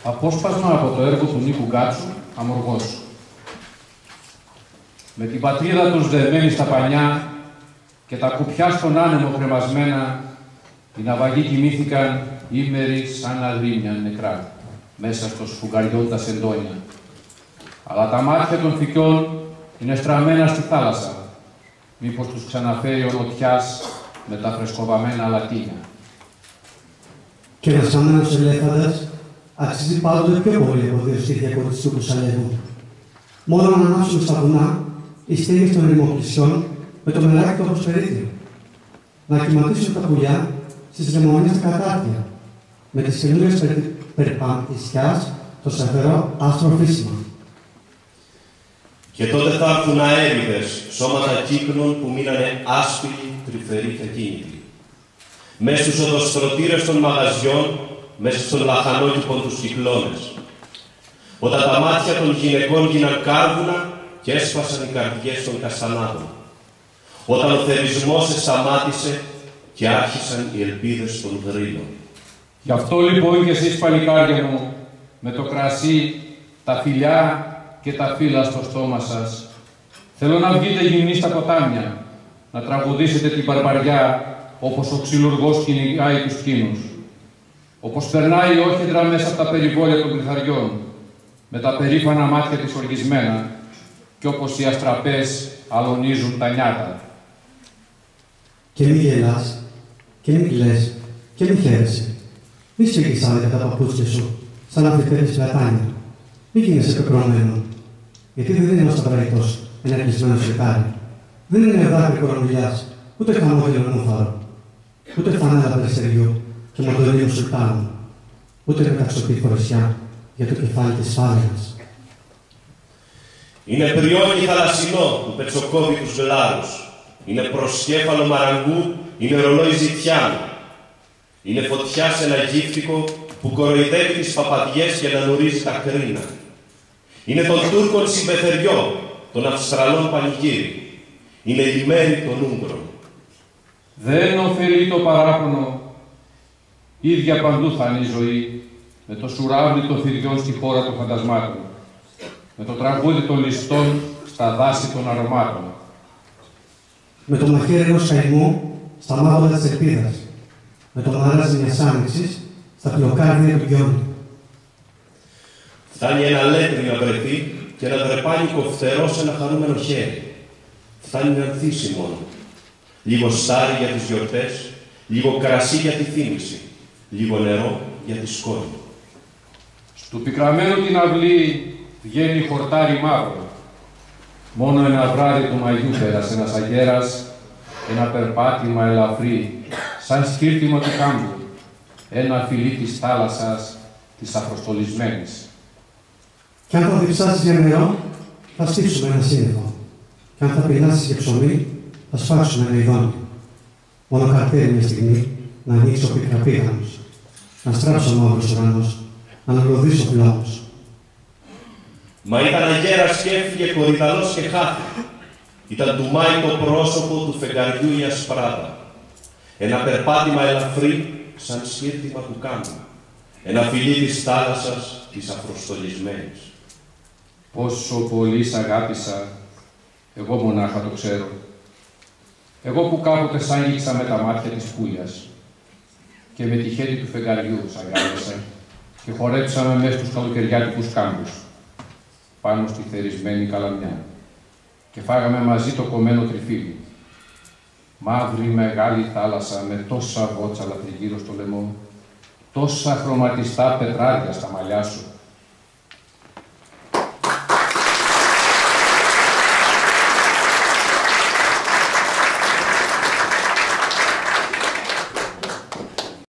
Απόσπασμα από το έργο του Νίκου Γκάτσου, Αμοργός. Με την πατρίδα τους δεμένη στα πανιά και τα κουπιά στον άνεμο κρεμασμένα, οι ναυαγοί κοιμήθηκαν ήμεροι σαν αγρίμια νεκρά, μέσα στο σφουγγαριόν τα σεντόνια. Αλλά τα μάτια των φυκιών είναι στραμμένα στη θάλασσα, μήπως τους ξαναφέρει ο νοτιάς με τα φρεσκοβαμένα λατίνια. Και ένας χαμένος ελέφαντας αξίζει πάντοτε πιο πολύ από δύο στήθια κοτσούκου σαλεύου. Μόνο να ανάψουν στα βουνά οι στέγες των ρημοκλησιών με το μελάκι του αποσπερίδιο. Να κυματίσουν τα πουλιά στις ρεμονές στα κατάρτια, με τις καινούριες περπαντησιάς το σταθερό άστρο φύσιμα. Και τότε θα έρθουν αέριδες σώματα κύκνων που μείνανε άσπροι, τρυφεροί και ακίνητοι. Μες στους οδοστρωτήρες των μαγαζιών, μέσα στον λαχανόκηπον τους κυκλώνες. Όταν τα μάτια των γυναικών γίναν κάρβουνα και έσπασαν οι καρδιές των καστανάδων. Όταν ο θερισμός σταμάτησε και άρχισαν οι ελπίδες των γρήλων. Γι' αυτό λοιπόν και εσείς παλικάρια μου, με το κρασί, τα φιλιά και τα φύλλα στο στόμα σας, θέλω να βγείτε γυμνοί στα ποτάμια, να τραγουδήσετε την μπαρμπαριά όπως ο ξυλουργός κυνηγάει τους κίνους, όπως περνάει η όχυδρα μέσα από τα περιβόλια των πληθαριών, με τα περήφανα μάτια της οργισμένα, κι όπως οι αστραπές αλωνίζουν τα νιάτα. Και μη γελάς, και μη κλαις, και μη χαίρεσαι. Μη σφίγγεις άδεικα τα παπούτσια σου, σαν να φυτρέπεις πλατάνια. Μη γίνεσαι πεπρωμένο, γιατί δεν είναι ο σταυραϊτός ένα κλεισμένο σιρτάρι. Δεν είναι δάκρυ κορομιλιάς, ούτε χαμόγελο μούφαρο, ούτε φανέλα περιστεριού και μοντολίνου σουλτάνου, ούτε μεταξωτή φορεσιά για το κεφάλι της φάλαινας. Είναι πριόνι θαλασσινό που πετσοκόβει τους λάρους. Είναι προσκέφαλο μαραγκού, είναι ρολόι ζητιάνου. Είναι φωτιά σε ένα γύφτικο που κοροϊδεύει τις παπαδιές και ανανουρίζει τα κρίνα. Είναι των Τούρκων συμπεθεριό, των Αυστραλών πανηγύρι. Είναι η μέρη των Ούγγρων. Δεν ωφελεί το παράπονο. Ίδια παντού θα είναι η ζωή, με το σουράβλι των θηριών στη χώρα των φαντασμάτων, με το τραγούδι των ληστών στα δάση των αρωμάτων. Με το μαχαίρι ενός καημού στα μάγουλα της ελπίδας, με το μαράζι μιας άνοιξης στα πλοκάρδια του γιόνι. Φτάνει ένα λέτρι να βρεθεί και ένα δρεπάνικο φτερό σε ένα χαρούμενο χέρι. Φτάνει να ανθίσει μόνο. Λίγο στάρι για τις γιορτές, λίγο κρασί για τη θύμηση, λίγο νερό για τη σκόνη. Στου πικραμένου την αυλή βγαίνει χορτάρι μαύρο. Μόνο ένα βράδυ του Μαγιού πέρασε ένας αγέρας, ένα περπάτημα ελαφρύ, σαν σκύρτημα του κάμπου, ένα φιλί της θάλασσας, της αφροστολισμένης. Κι αν θα διψάσεις για νερό, θα στύψουμε ένα σύννεφο. Κι αν θα πεινάσεις για ψωμί, θα σφάξουμε ένα ειδόνι. Μόνο καρτέρι μια στιγμή να ανοίξει ο πικραπίγανος, να στράψω ο μαύρος ουρανός, να αναλωδείς ο φλόγος. Μα ήταν αγέρας και έφυγε κορυδαλός και χάθη. Ήταν του Μάη το πρόσωπο του φεγγαριού η ασπράδα. Ένα περπάτημα ελαφρύ σαν σκύρτημα του κάμπου. Ένα φιλί της θάλασσας της αφροστολισμένης. Πόσο πολύ σ' αγάπησα, εγώ μονάχα το ξέρω. Εγώ που κάποτε σ' άγγιξα με τα μάτια της πουλιας και με τη χέρι του φεγγαριού σ' αγάπησα και χορέψαμε μέσα στους καλοκαιριάτικους κάμπους πάνω στη θερισμένη καλαμιά και φάγαμε μαζί το κομμένο τριφύλι. Μαύρη μεγάλη θάλασσα με τόσα βότσαλα τριγύρω στο λαιμό, τόσα χρωματιστά πετράδια στα μαλλιά σου